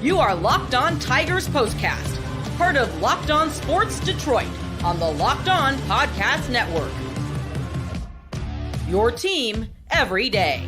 You are Locked On Tigers Postcast, part of Locked On Sports Detroit on the Locked On Podcast Network. Your team every day.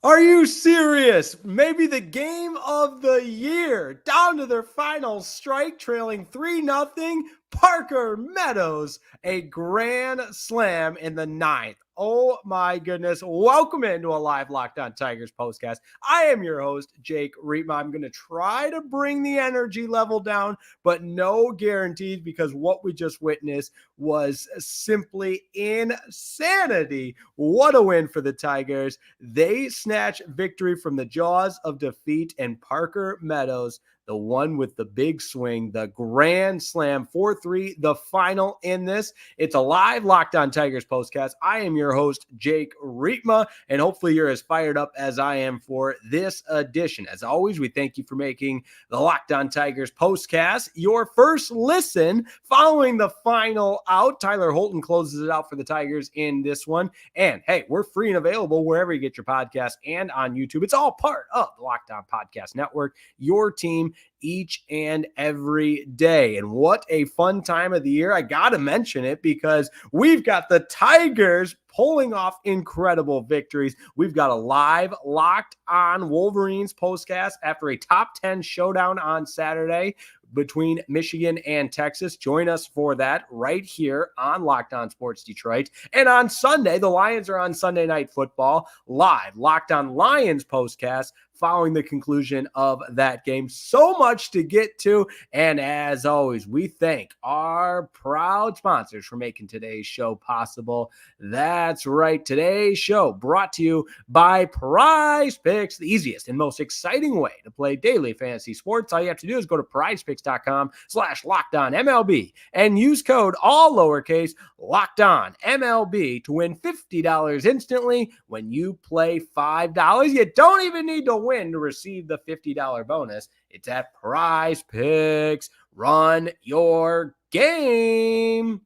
Are you serious? Maybe the game of the year. Down to their final strike, trailing 3-0. Parker Meadows, a grand slam in the ninth. Oh my goodness. Welcome into a live Locked On Tigers postcast. I am your host, Jake Rietma. I'm going to try to bring the energy level down, but no guarantees, because what we just witnessed was simply insanity. What a win for the Tigers. They snatch victory from the jaws of defeat, and Parker Meadows, the one with the big swing, the grand slam, 4-3, the final in this. It's a live Locked On Tigers postcast. I am your host, Jake Rietma, and hopefully you're as fired up as I am for this edition. As always, we thank you for making the Locked On Tigers postcast your first listen following the final out. Tyler Holton closes it out for the Tigers in this one. And hey, we're free and available wherever you get your podcast and on YouTube. It's all part of the Locked On Podcast Network, your team each and every day. And what a fun time of the year. I got to mention it because we've got the Tigers pulling off incredible victories. We've got a live Locked On Wolverines postcast after a top 10 showdown on Saturday between Michigan and Texas. Join us for that right here on Locked On Sports Detroit. And on Sunday, the Lions are on Sunday Night Football, live Locked On Lions postcast following the conclusion of that game. So much to get to. And as always, we thank our proud sponsors for making today's show possible. That's right. Today's show brought to you by Prize Picks, the easiest and most exciting way to play daily fantasy sports. All you have to do is go to prizepicks.com/LockedOnMLB and use code all lowercase LockedOnMLB to win $50 instantly when you play $5. You don't even need to win to receive the $50 bonus. It's at Prize Picks. Run your game.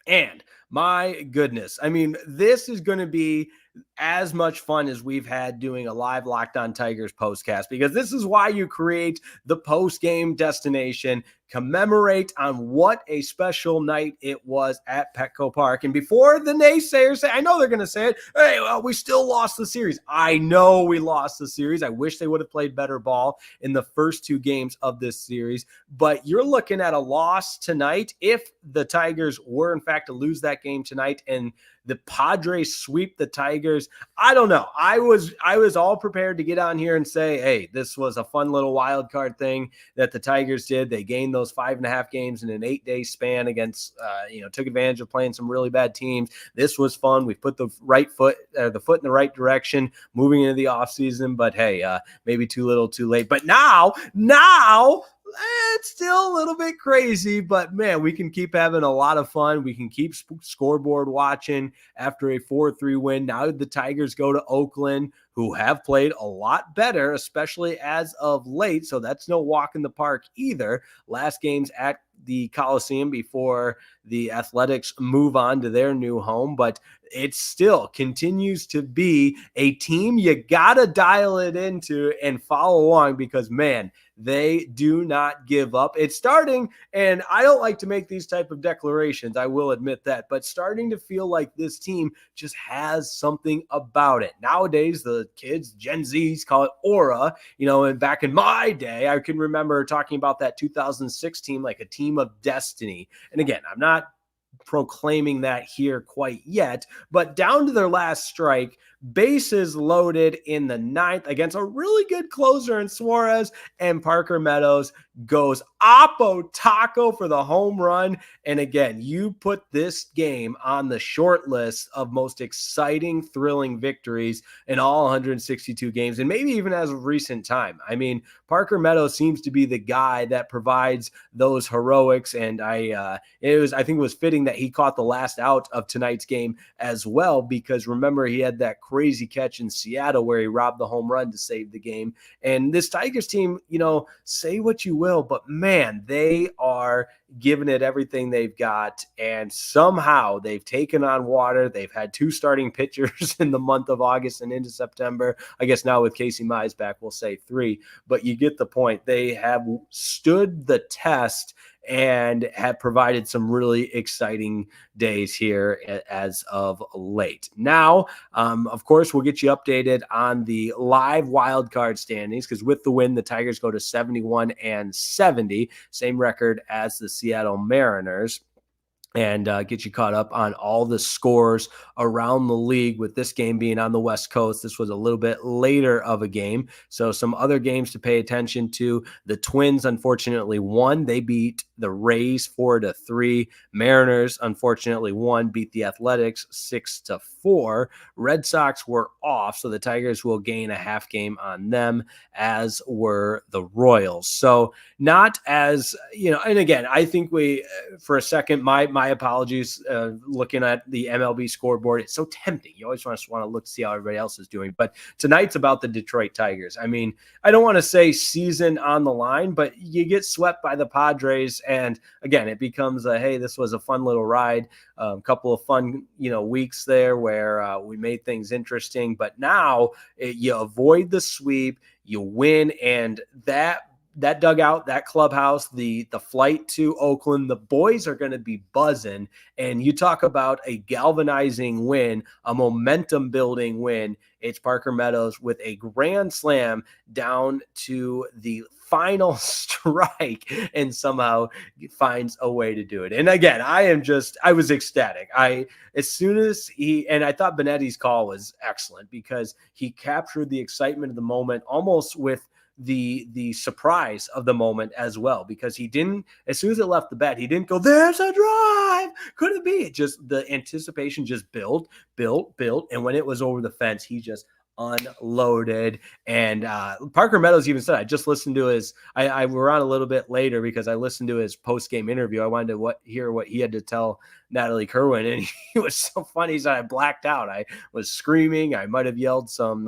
And my goodness, I mean, this is going to be as much fun as we've had doing a live Locked On Tigers postcast, because this is why you create the post-game destination, commemorate on what a special night it was at Petco Park. And before the naysayers say, I know they're going to say it, hey, well, we still lost the series. I know we lost the series. I wish they would have played better ball in the first two games of this series, but you're looking at a loss tonight. If the Tigers were in fact to lose that game tonight and the Padres sweep the Tigers, I don't know. I was all prepared to get on here and say, hey, this was a fun little wild card thing that the Tigers did. They gained those 5.5 games in an 8-day span against, took advantage of playing some really bad teams. This was fun. We put the foot in the right direction moving into the offseason, but hey, maybe too little, too late. But now it's still a little bit crazy, but man, we can keep having a lot of fun. We can keep scoreboard watching after a 4-3 win. Now the Tigers go to Oakland, who have played a lot better, especially as of late. So that's no walk in the park either. Last game's at the Coliseum before the Athletics move on to their new home, but it still continues to be a team you gotta dial it into and follow along, because man, they do not give up. It's starting, and I don't like to make these type of declarations, I will admit that, but starting to feel like this team just has something about it. Nowadays, the kids, Gen Zs, call it aura, and back in my day, I can remember talking about that 2006 team like a team of destiny. And again, I'm not proclaiming that here quite yet, but down to their last strike, bases loaded in the ninth against a really good closer in Suarez, and Parker Meadows goes Oppo Taco for the home run. And again, you put this game on the short list of most exciting, thrilling victories in all 162 games, and maybe even as of recent time. I mean, Parker Meadows seems to be the guy that provides those heroics, and I think it was fitting that that he caught the last out of tonight's game as well, because remember, he had that crazy catch in Seattle where he robbed the home run to save the game. And this Tigers team, say what you will, but man, they are giving it everything they've got. And somehow they've taken on water. They've had 2 starting pitchers in the month of August and into September. I guess now with Casey Mize back, we'll say 3, but you get the point. They have stood the test and have provided some really exciting days here as of late. Now, of course, we'll get you updated on the live wildcard standings, because with the win, the Tigers go to 71-70, same record as the Seattle Mariners, and get you caught up on all the scores around the league. With this game being on the West Coast, this was a little bit later of a game, so some other games to pay attention to. The Twins, unfortunately, won. They beat the Rays 4-3. Mariners, unfortunately, won, beat the Athletics 6-4. Red Sox were off, so the Tigers will gain a half game on them, as were the Royals. So not as, and again, I think for a second, my apologies, looking at the MLB scoreboard, it's so tempting. You always want to look to see how everybody else is doing. But tonight's about the Detroit Tigers. I mean, I don't want to say season on the line, but you get swept by the Padres. And again, it becomes hey, this was a fun little ride. A couple of fun, weeks there where we made things interesting. But now you avoid the sweep, you win, and that dugout, that clubhouse, the flight to Oakland, the boys are going to be buzzing. And you talk about a galvanizing win, a momentum building win. It's Parker Meadows with a grand slam down to the final strike and somehow finds a way to do it. And again, I was ecstatic. As soon as I thought Benetti's call was excellent, because he captured the excitement of the moment almost with the surprise of the moment as well, because he didn't, as soon as it left the bat, he didn't go, there's a drive, could it be? It just, the anticipation just built. And when it was over the fence, he just unloaded. And Parker Meadows even said, I just listened to his, I were on a little bit later because I listened to his post-game interview. I wanted to hear what he had to tell Natalie Kerwin, and he was so funny. He said, I blacked out. I was screaming. I might have yelled some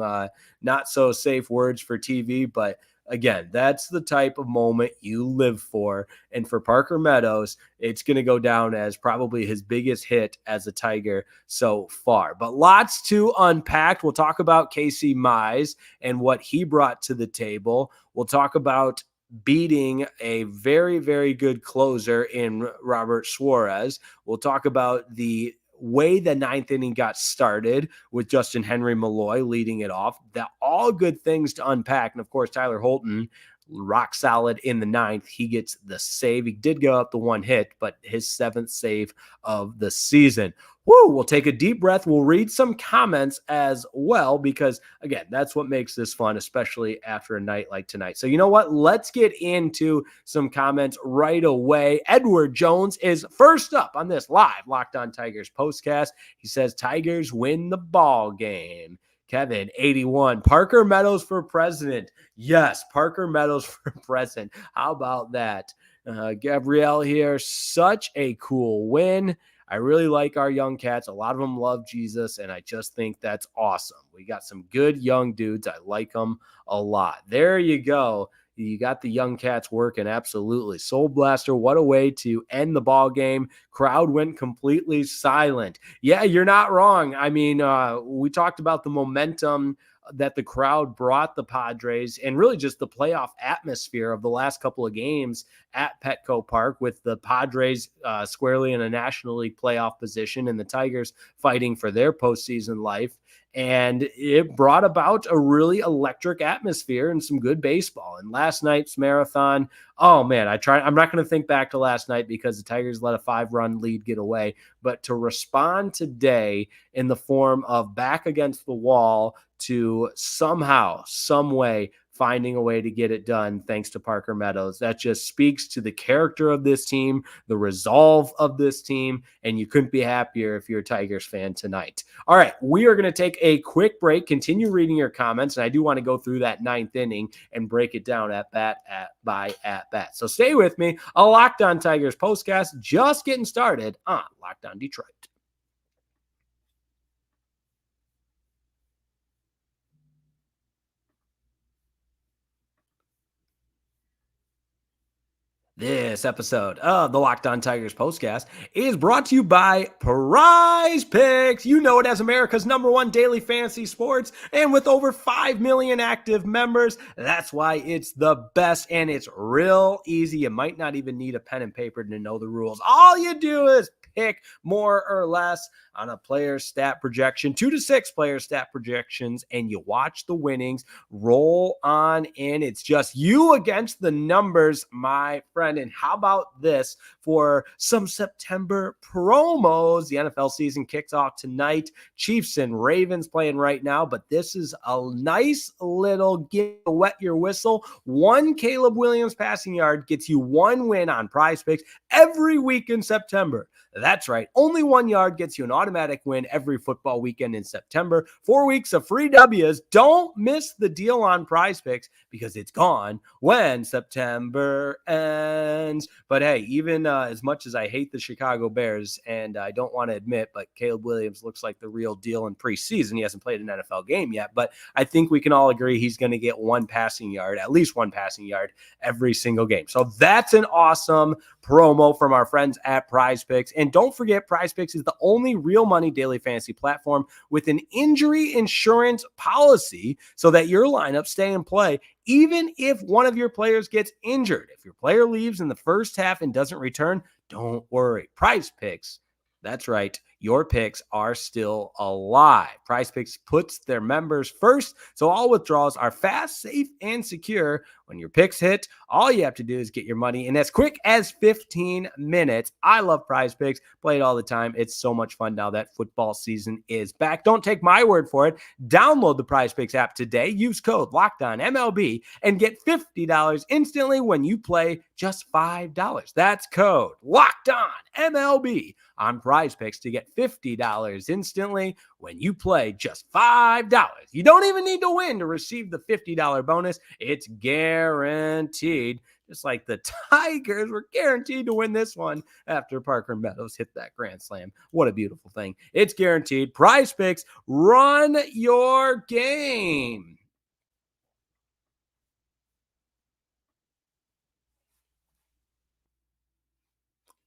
not so safe words for TV, but again, that's the type of moment you live for. And for Parker Meadows, it's going to go down as probably his biggest hit as a Tiger so far. But lots to unpack. We'll talk about Casey Mize and what he brought to the table. We'll talk about beating a very, very good closer in Robert Suarez. We'll talk about the way the 9th inning got started with Justyn-Henry Malloy leading it off. That all good things to unpack. And of course, Tyler Holton, rock solid in the 9th. He gets the save. He did go up the 1 hit, but his 7th save of the season. Woo, we'll take a deep breath. We'll read some comments as well, because again, that's what makes this fun, especially after a night like tonight. So you know what? Let's get into some comments right away. Edward Jones is first up on this live Locked On Tigers postcast. He says, Tigers win the ball game. Kevin, 81. Parker Meadows for president. Yes, Parker Meadows for president. How about that? Gabrielle here, such a cool win. I really like our young cats. A lot of them love Jesus, and I just think that's awesome. We got some good young dudes. I like them a lot. There you go. You got the young cats working. Absolutely. Soul Blaster, what a way to end the ball game. Crowd went completely silent. Yeah, you're not wrong. I mean, we talked about the momentum that the crowd brought the Padres, and really just the playoff atmosphere of the last couple of games at Petco Park, with the Padres squarely in a National League playoff position and the Tigers fighting for their postseason life. And it brought about a really electric atmosphere and some good baseball. And last night's marathon, oh man, I'm not going to think back to last night because the Tigers let a 5-run lead get away, but to respond today in the form of back against the wall to somehow, some way finding a way to get it done thanks to Parker Meadows. That just speaks to the character of this team, the resolve of this team, and you couldn't be happier if you're a Tigers fan tonight. All right, we are going to take a quick break, continue reading your comments, and I do want to go through that ninth inning and break it down at bat by at bat. So stay with me. A Locked On Tigers postcast just getting started on Locked On Detroit. This episode of the Locked On Tigers postcast is brought to you by Prize Picks. You know it as America's #1 daily fantasy sports, and with over 5 million active members, that's why it's the best, and it's real easy. You might not even need a pen and paper to know the rules. All you do is pick more or less on a player stat projection, 2 to 6 player stat projections, and you watch the winnings roll on in. It's just you against the numbers, my friend. And how about this for some September promos? The NFL season kicks off tonight. Chiefs and Ravens playing right now, but this is a nice little get wet your whistle. 1 Caleb Williams passing yard gets you 1 win on Prize Picks every week in September. That's right. Only 1 yard gets you an automatic win every football weekend in September. 4 weeks of free W's. Don't miss the deal on Prize Picks because it's gone when September ends. But hey, even as much as I hate the Chicago Bears, and I don't want to admit, but Caleb Williams looks like the real deal in preseason. He hasn't played an NFL game yet, but I think we can all agree he's going to get 1 passing yard, at least 1 passing yard every single game. So that's an awesome promo from our friends at Prize Picks. And don't forget, Prize Picks is the only real money daily fantasy platform with an injury insurance policy so that your lineups stay in play even if one of your players gets injured. If your player leaves in the first half and doesn't return, don't worry. Prize Picks, that's right, your picks are still alive. Prize Picks puts their members first, so all withdrawals are fast, safe, and secure. When your picks hit, all you have to do is get your money in as quick as 15 minutes. I love Prize Picks. Play it all the time. It's so much fun now that football season is back. Don't take my word for it. Download the Prize Picks app today. Use code LOCKEDONMLB and get $50 instantly when you play just $5. That's code LOCKEDONMLB on Prize Picks to get $50 instantly when you play just $5. You don't even need to win to receive the $50 bonus. It's guaranteed. Just like the Tigers were guaranteed to win this one after Parker Meadows hit that grand slam. What a beautiful thing. It's guaranteed. Prize Picks, run your game.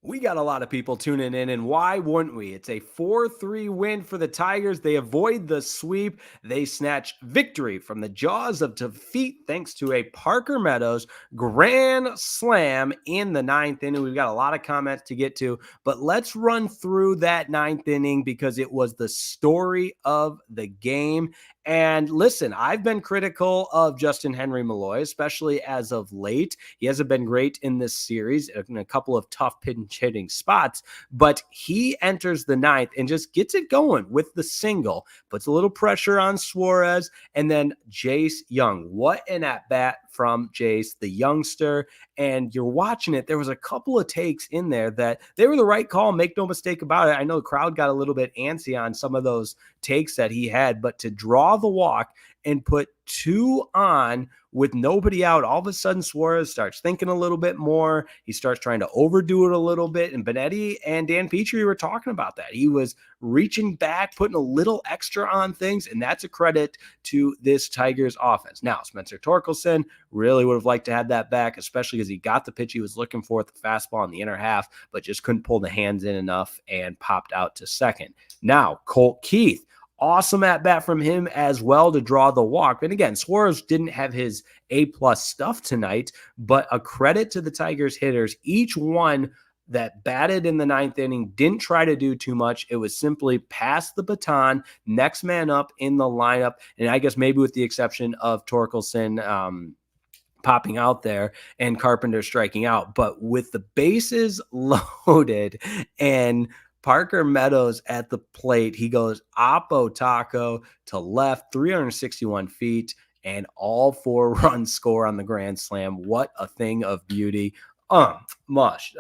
We got a lot of people tuning in, and why wouldn't we? It's a 4-3 win for the Tigers. They avoid the sweep. They snatch victory from the jaws of defeat thanks to a Parker Meadows grand slam in the 9th inning. We've got a lot of comments to get to, but let's run through that 9th inning because it was the story of the game. And listen, I've been critical of Justyn-Henry Malloy, especially as of late. He hasn't been great in this series in a couple of tough pinch hitting spots, but he enters the 9th and just gets it going with the single, puts a little pressure on Suarez, and then Jace Jung. What an at-bat from Jace, the youngster. And you're watching it. There was a couple of takes in there that they were the right call. Make no mistake about it. I know the crowd got a little bit antsy on some of those takes that he had, but to draw the walk and put 2 on with nobody out, all of a sudden Suarez starts thinking a little bit more. He starts trying to overdo it a little bit. And Benetti and Dan Petrie were talking about that. He was reaching back, putting a little extra on things, and that's a credit to this Tigers offense. Now, Spencer Torkelson really would have liked to have that back, especially because he got the pitch he was looking for at the fastball in the inner half, but just couldn't pull the hands in enough and popped out to second. Now, Colt Keith, awesome at bat from him as well to draw the walk. And again, Suarez didn't have his A-plus stuff tonight, but a credit to the Tigers hitters. Each one that batted in the 9th inning didn't try to do too much. It was simply pass the baton, next man up in the lineup. And I guess maybe with the exception of Torkelson popping out there and Carpenter striking out. But with the bases loaded and Parker Meadows at the plate, he goes oppo taco to left, 361 feet. and all 4 runs score on the grand slam. What a thing of beauty.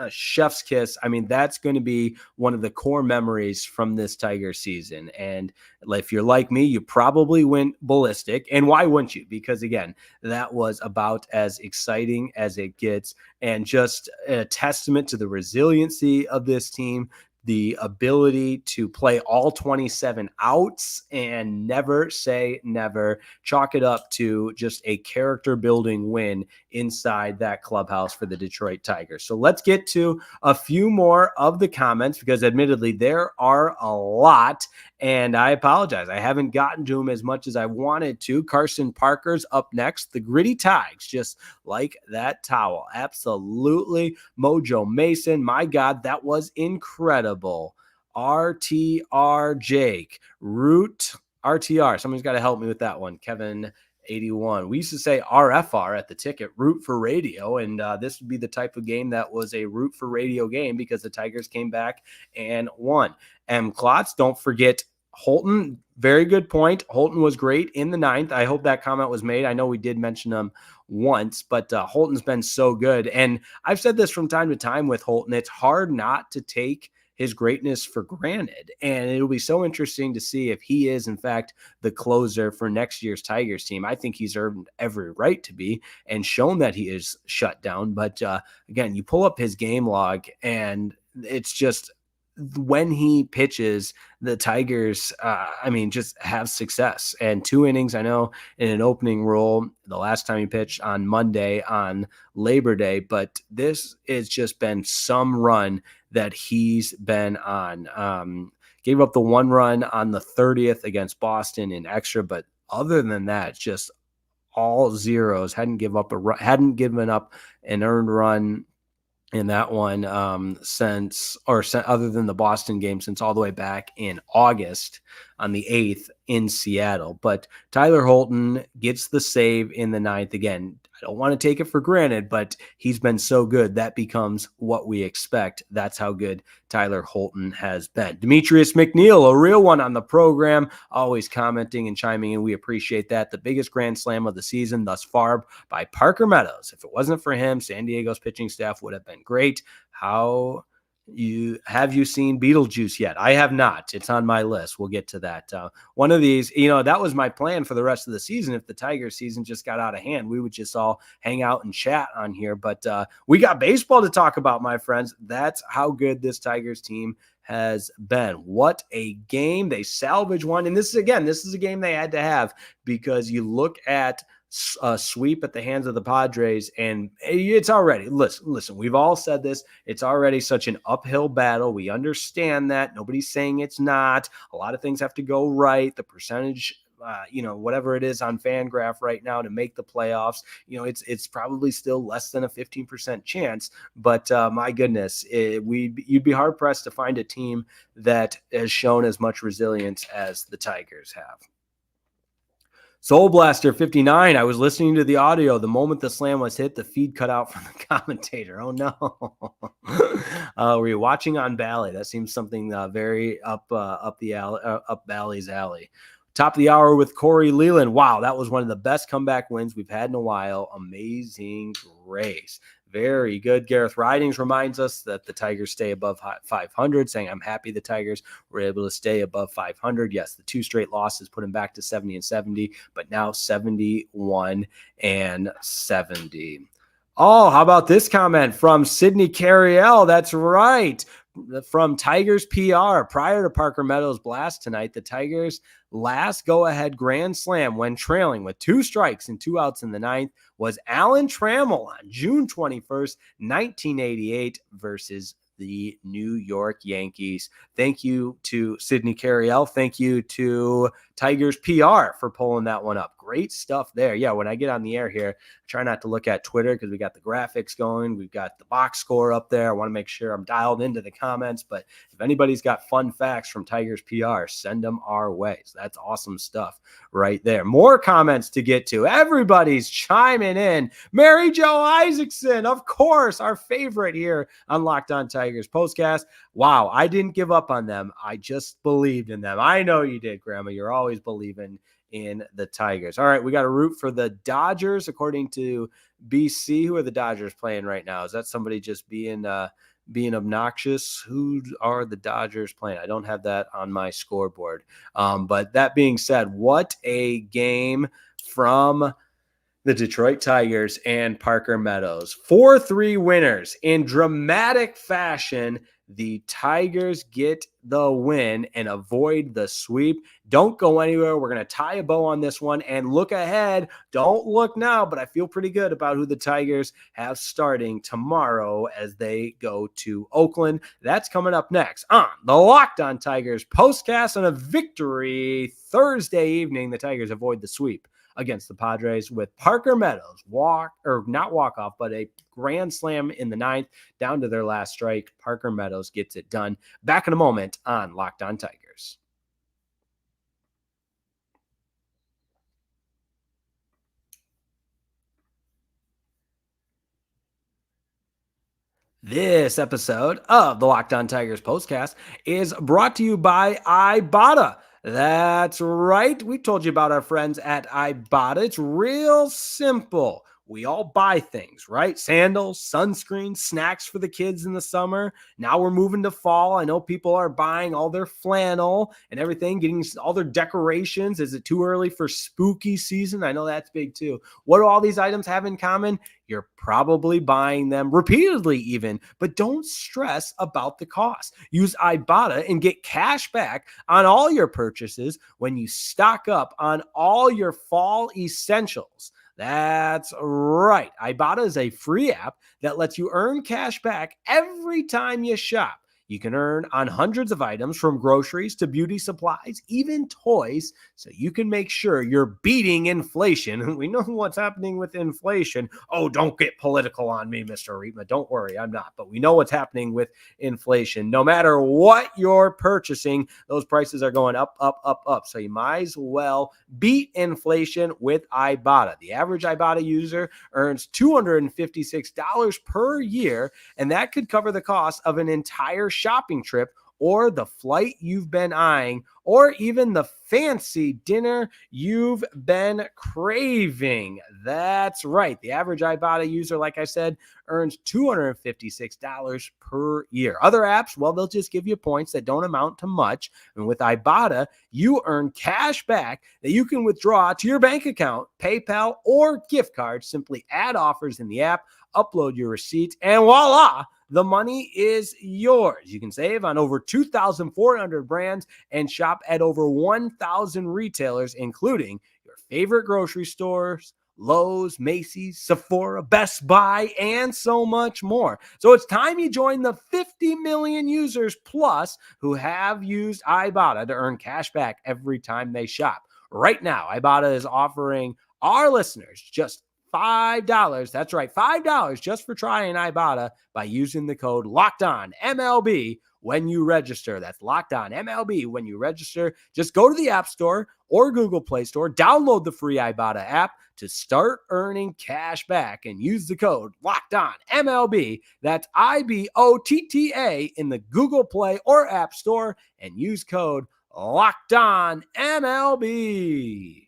Chef's kiss. I mean, that's going to be one of the core memories from this Tiger season. And if you're like me, you probably went ballistic. And why wouldn't you? Because again, that was about as exciting as it gets, and just a testament to the resiliency of this team, the ability to play all 27 outs and never say never. Chalk it up to just a character building win inside that clubhouse for the Detroit Tigers. So let's get to a few more of the comments, because admittedly there are a lot, and I apologize, I haven't gotten to them as much as I wanted to. Carson Parker's up next. The gritty Tigers, just like that towel. Absolutely. Mojo Mason, my God, that was incredible. RTR Jake, Root RTR. Somebody's got to help me with that one. Kevin 81. We used to say RFR at the ticket, root for radio, and this would be the type of game that was a root for radio game, because the Tigers came back and won. M. Klotz, don't forget Holton. Very good point. Holton was great in the 9th. I hope that comment was made. I know we did mention him once, but Holton's been so good. And I've said this from time to time with Holton. It's hard not to take his greatness for granted. And it'll be so interesting to see if he is, in fact, the closer for next year's Tigers team. I think he's earned every right to be and shown that he is shut down. But again, you pull up his game log, and it's just, when he pitches, the Tigers, just have success. And 2 innings, I know, in an opening role the last time he pitched on Monday on Labor Day, but this has just been some run that he's been on. Gave up the 1 run on the 30th against Boston in extra, but other than that, just all zeros. Hadn't given up an earned run in that one since other than the Boston game, since all the way back in August on the 8th in Seattle. But Tyler Holton gets the save in the 9th. Again, I don't want to take it for granted, but he's been so good. That becomes what we expect. That's how good Tyler Holton has been. Demetrius McNeil, a real one on the program, always commenting and chiming in. We appreciate that. The biggest grand slam of the season thus far by Parker Meadows. If it wasn't for him, San Diego's pitching staff would have been great. Have you seen Beetlejuice yet? I have not. It's on my list. We'll get to that. One of these, that was my plan for the rest of the season. If the Tigers season just got out of hand, we would just all hang out and chat on here. But we got baseball to talk about, my friends. That's how good this Tigers team has been. What a game. They salvage one. And this is a game they had to have, because you look at sweep at the hands of the Padres, and it's already, listen, we've all said this, it's already such an uphill battle. We understand that. Nobody's saying it's not. A lot of things have to go right. The percentage, whatever it is on FanGraph right now to make the playoffs, it's probably still less than a 15% chance. But my goodness, you'd be hard pressed to find a team that has shown as much resilience as the Tigers have. Soul Blaster 59. I was listening to the audio. The moment the slam was hit, the feed cut out from the commentator. Oh no. Were you watching on Bally? That seems something very up Bally's alley. Top of the hour with Corey Leland. Wow, that was one of the best comeback wins we've had in a while. Amazing grace. Very good. Gareth Ridings reminds us that the Tigers stay above 500, saying, I'm happy the Tigers were able to stay above 500. Yes, the 2 straight losses put him back to 70-70, but now 71-70. Oh, how about this comment from Sidney Carriel? That's right. From Tigers PR, prior to Parker Meadows' blast tonight, the Tigers' last go-ahead grand slam when trailing with 2 strikes and 2 outs in the 9th was Alan Trammell on June 21st, 1988 versus the New York Yankees. Thank you to Sidney Carriel. Thank you to Tigers PR for pulling that one up. Great stuff there. Yeah, when I get on the air here, I try not to look at Twitter because we got the graphics going. We've got the box score up there. I want to make sure I'm dialed into the comments. But if anybody's got fun facts from Tigers PR, send them our way. So that's awesome stuff right there. More comments to get to. Everybody's chiming in. Mary Jo Isaacson, of course, our favorite here on Locked On Tigers Postcast. Wow, I didn't give up on them. I just believed in them. I know you did, Grandma. You're always believing in the Tigers. All right, we got to root for the Dodgers, according to BC. Who are the Dodgers playing right now? Is that somebody just being obnoxious? Who are the Dodgers playing? I don't have that on my scoreboard. But that being said, what a game from the Detroit Tigers and Parker Meadows. 4-3 winners in dramatic fashion. The Tigers get the win and avoid the sweep. Don't go anywhere. We're going to tie a bow on this one and look ahead. Don't look now, but I feel pretty good about who the Tigers have starting tomorrow as they go to Oakland. That's coming up next on the Locked On Tigers postcast. On a victory Thursday evening, the Tigers avoid the sweep against the Padres with Parker Meadows not walk off, but a grand slam in the ninth down to their last strike. Parker Meadows gets it done. Back in a moment on Locked On Tigers. This episode of the Locked On Tigers postcast is brought to you by Ibotta. That's right. We told you about our friends at Ibotta. It's real simple. We all buy things, right? Sandals, sunscreen, snacks for the kids in the summer. Now we're moving to fall. I know people are buying all their flannel and everything, getting all their decorations. Is it too early for spooky season? I know that's big too. What do all these items have in common? You're probably buying them repeatedly even, but don't stress about the cost. Use Ibotta and get cash back on all your purchases when you stock up on all your fall essentials. That's right. Ibotta is a free app that lets you earn cash back every time you shop. You can earn on hundreds of items from groceries to beauty supplies, even toys, so you can make sure you're beating inflation. We know what's happening with inflation. Oh, don't get political on me, Mr. Reitma. Don't worry, I'm not. But we know what's happening with inflation. No matter what you're purchasing, those prices are going up, up, up, up. So you might as well beat inflation with Ibotta. The average Ibotta user earns $256 per year, and that could cover the cost of an entire shopping trip or the flight you've been eyeing or even the fancy dinner you've been craving. That's right. The average Ibotta user, like I said, earns $256 per year. Other apps, well, they'll just give you points that don't amount to much. And with Ibotta, you earn cash back that you can withdraw to your bank account, PayPal, or gift card. Simply add offers in the app, upload your receipts, and voila, the money is yours. You can save on over 2,400 brands and shop at over 1,000 retailers, including your favorite grocery stores, Lowe's, Macy's, Sephora, Best Buy, and so much more. So it's time you join the 50 million users plus who have used Ibotta to earn cash back every time they shop. Right now, Ibotta is offering our listeners just $5. That's right, $5 just for trying Ibotta by using the code LOCKEDONMLB when you register. That's LOCKEDONMLB when you register. Just go to the App Store or Google Play Store, download the free Ibotta app to start earning cash back and use the code LOCKEDONMLB. That's IBOTTA in the Google Play or App Store and use code LOCKEDONMLB.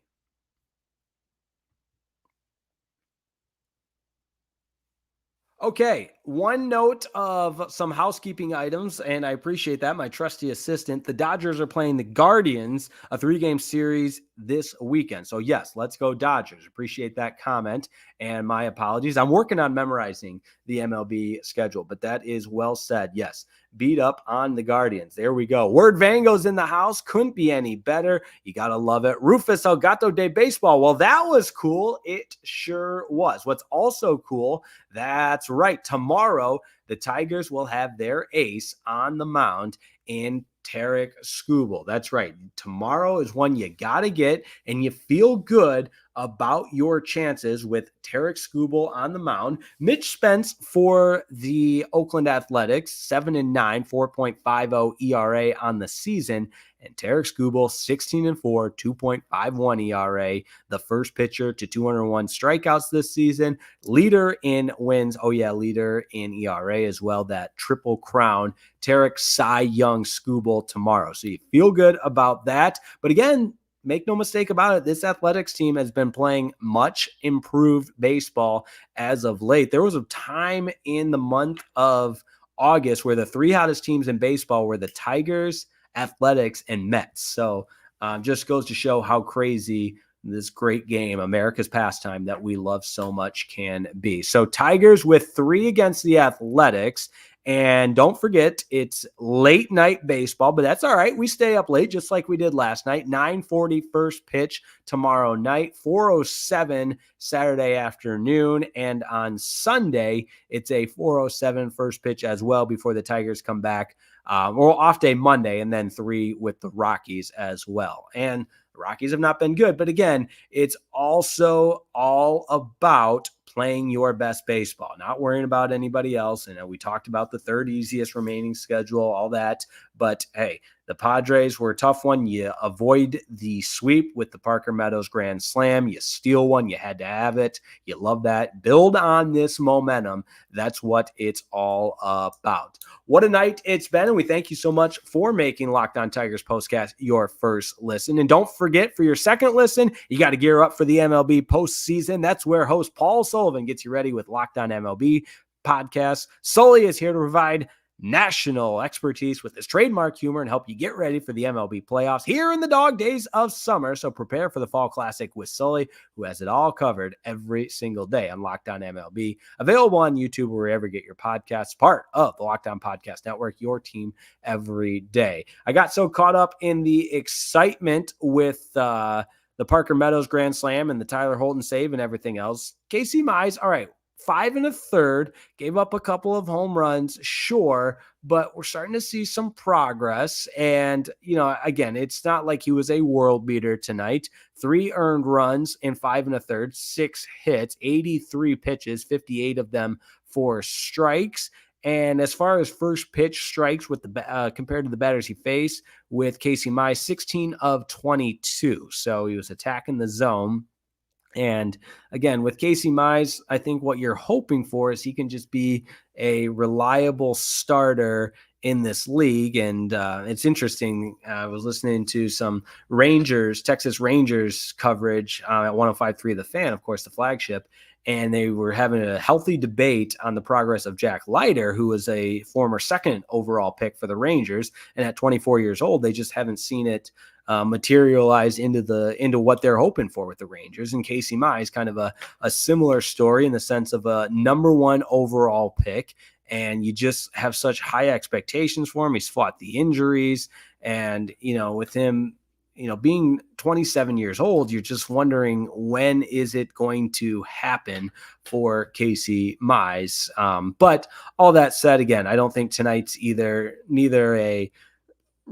Okay, one note of some housekeeping items, and I appreciate that, my trusty assistant. The Dodgers are playing the Guardians, a 3-game series this weekend. So yes, let's go Dodgers. Appreciate that comment, and my apologies. I'm working on memorizing the MLB schedule, but that is well said. Yes, beat up on the Guardians. There we go. Word Vango's in the house. Couldn't be any better. You got to love it. Rufus El Gato de Baseball. Well, that was cool. It sure was. What's also cool, that's right. Tomorrow, the Tigers will have their ace on the mound in Tarik Skubal. That's right. Tomorrow is one you got to get, and you feel good about your chances with Tarik Skubal on the mound. Mitch Spence for the Oakland Athletics, 7-9, 4.50 ERA on the season. And Tarik Skubal, 16-4, 2.51 ERA, the first pitcher to 201 strikeouts this season, leader in wins. Oh yeah, leader in ERA as well. That triple crown, Tarik, Cy Young, Skubal tomorrow. So you feel good about that. But again, make no mistake about it, this Athletics team has been playing much improved baseball as of late. There was a time in the month of August where the three hottest teams in baseball were the Tigers, Athletics, and Mets. So just goes to show how crazy this great game, America's pastime that we love so much, can be. So Tigers with 3 against the Athletics. And don't forget, it's late night baseball, but that's all right. We stay up late just like we did last night. 9:40 first pitch tomorrow night, 4:07 Saturday afternoon. And on Sunday, it's a 4:07 first pitch as well before the Tigers come back. Off day Monday, and then 3 with the Rockies as well. And the Rockies have not been good, but again, it's also all about playing your best baseball, not worrying about anybody else. And we talked about the third easiest remaining schedule, all that. But hey, the Padres were a tough one. You avoid the sweep with the Parker Meadows Grand Slam. You steal one. You had to have it. You love that. Build on this momentum. That's what it's all about. What a night it's been. And we thank you so much for making Locked On Tigers Postcast your first listen. And don't forget, for your second listen, you got to gear up for the MLB postseason. That's where host Paul Sullivan gets you ready with Locked On MLB podcast. Sully is here to provide national expertise with his trademark humor and help you get ready for the MLB playoffs here in the dog days of summer. So prepare for the Fall Classic with Sully, who has it all covered every single day on Locked On MLB. Available on YouTube or wherever you get your podcasts. Part of the Locked On Podcast Network, your team every day. I got so caught up in the excitement with the Parker Meadows Grand Slam and the Tyler Holton save and everything else. Casey Mize, all right, 5 1/3, gave up a couple of home runs, sure, but we're starting to see some progress. And, again, it's not like he was a world beater tonight. 3 earned runs in 5 1/3, 6 hits, 83 pitches, 58 of them for strikes. And as far as first pitch strikes with the compared to the batters he faced with Casey Mize, 16 of 22. So he was attacking the zone. And again, with Casey Mize, I think what you're hoping for is he can just be a reliable starter in this league. And it's interesting. I was listening to some Texas Rangers coverage at 105.3 The Fan, of course, the flagship. And they were having a healthy debate on the progress of Jack Leiter, who was a former second overall pick for the Rangers. And at 24 years old, they just haven't seen it materialize into what they're hoping for with the Rangers. And Casey Mize, kind of a similar story in the sense of a number 1 overall pick. And you just have such high expectations for him. He's fought the injuries. And, with him, being 27 years old, you're just wondering, when is it going to happen for Casey Mize? But all that said, again, I don't think tonight's neither a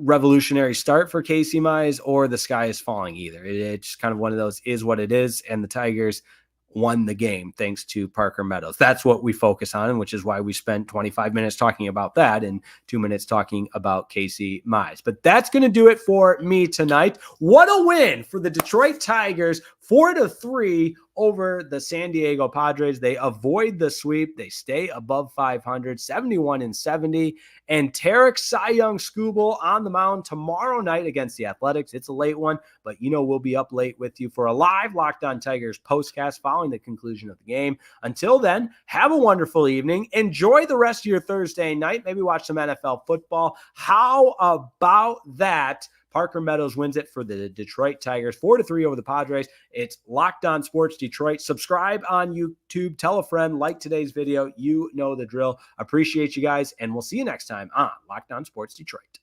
revolutionary start for Casey Mize or the sky is falling either. It's kind of one of those is what it is. And the Tigers won the game thanks to Parker Meadows. That's what we focus on, which is why we spent 25 minutes talking about that and 2 minutes talking about Casey Mize. But that's going to do it for me tonight. What a win for the Detroit Tigers, 4-3 over the San Diego Padres. They avoid the sweep. They stay above 500, 71-70. And Tarek Cy Young Skubal on the mound tomorrow night against the Athletics. It's a late one, but we'll be up late with you for a live Locked On Tigers postcast following the conclusion of the game. Until then, have a wonderful evening. Enjoy the rest of your Thursday night. Maybe watch some NFL football. How about that? Parker Meadows wins it for the Detroit Tigers, 4-3 over the Padres. It's Locked On Sports Detroit. Subscribe on YouTube. Tell a friend. Like today's video. You know the drill. Appreciate you guys, and we'll see you next time on Locked On Sports Detroit.